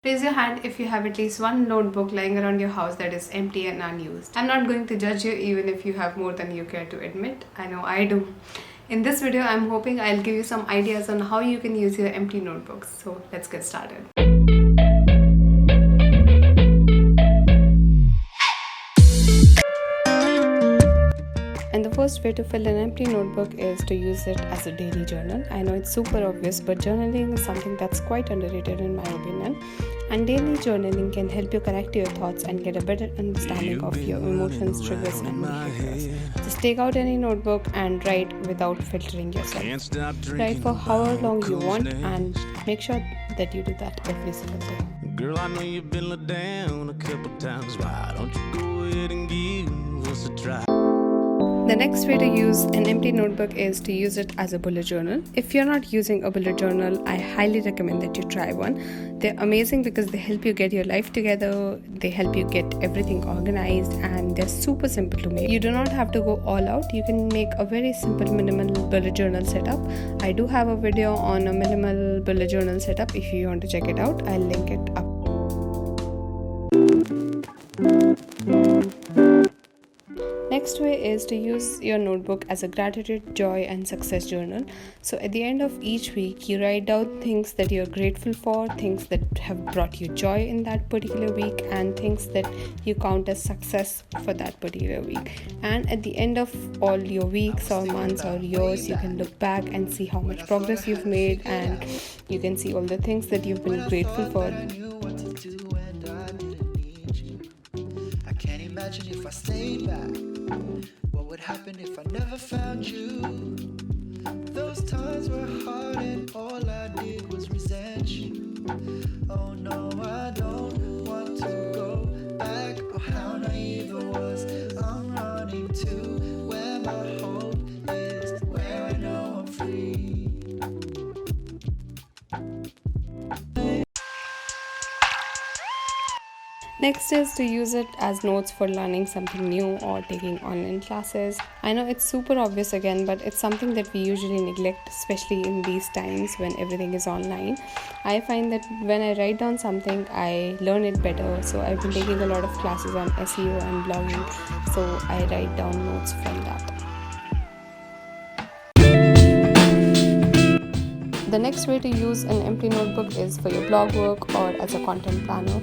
Raise your hand if you have at least one notebook lying around your house that is empty and unused. I'm not going to judge you even if you have more than you care to admit. I know I do. In this video, I'm hoping I'll give you some ideas on how you can use your empty notebooks. So let's get started. And the first way to fill an empty notebook is to use it as a daily journal. I know it's super obvious, but journaling is something that's quite underrated in my opinion. And daily journaling can help you connect your thoughts and get a better understanding of your emotions, triggers, and behaviors. Just take out any notebook and write without filtering yourself. Write for however long you want and make sure that you do that every single day. Girl, I know you've been let down a couple times. Why don't you go ahead and give us a try? The next way to use an empty notebook is to use it as a bullet journal. If you're not using a bullet journal, I highly recommend that you try one. They're amazing because they help you get your life together, they help you get everything organized, and they're super simple to make. You do not have to go all out. You can make a very simple minimal bullet journal setup. I do have a video on a minimal bullet journal setup. If you want to check it out, I'll link it up. Next way is to use your notebook as a gratitude, joy, and success journal. So at the end of each week, you write down things that you're grateful for, things that have brought you joy in that particular week, and things that you count as success for that particular week. And at the end of all your weeks or months or years, you can look back and see how much progress you've made, and you can see all the things that you've been grateful for. Can't imagine if I stayed back. What would happen if I never found you? Those times were hard and all I did was resent you. Oh no, I don't want to go back. Oh, how naive I was. I'm running to where my hope is, where I know I'm free. Next is to use it as notes for learning something new or taking online classes. I know it's super obvious again, but it's something that we usually neglect, especially in these times when everything is online. I find that when I write down something, I learn it better. So I've been taking a lot of classes on SEO and blogging, so I write down notes from that. The next way to use an empty notebook is for your blog work or as a content planner.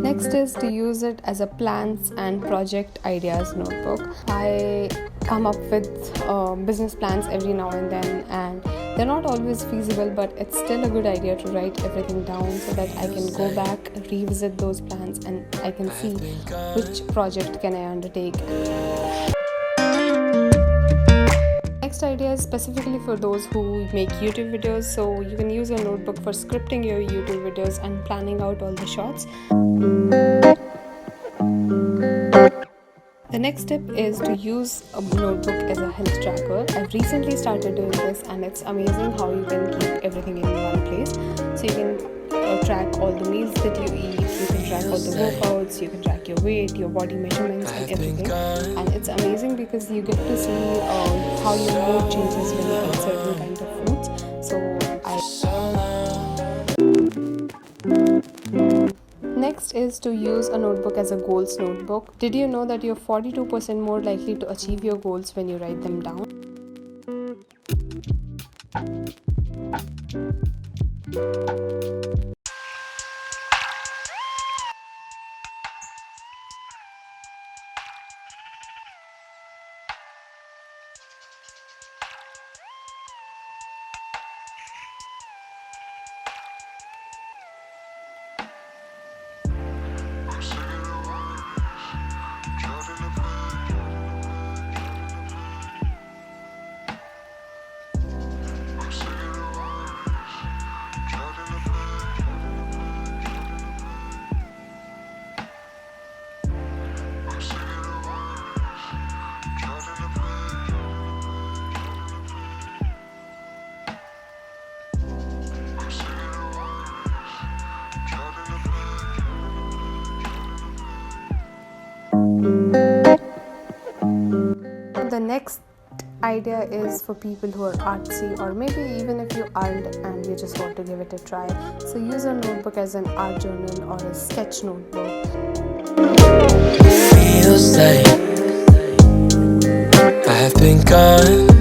Next is to use it as a plans and project ideas notebook. I come up with business plans every now and then, and they're not always feasible, but it's still a good idea to write everything down so that I can go back, revisit those plans, and I can see which project can I undertake. Next idea is specifically for those who make YouTube videos, so you can use a notebook for scripting your YouTube videos and planning out all the shots. The next step is to use a notebook as a health tracker. I've recently started doing this, and it's amazing how you can keep everything in one place. So you can track all the meals that you eat, you can track all the workouts, you can track your weight, your body measurements, and everything. And it's amazing because you get to see how your mood changes when you eat certain kind of foods. Next is to use a notebook as a goals notebook. Did you know that you're 42% more likely to achieve your goals when you write them down? The next idea is for people who are artsy, or maybe even if you aren't and you just want to give it a try. So use a notebook as an art journal or a sketch notebook. Feels like I have been gone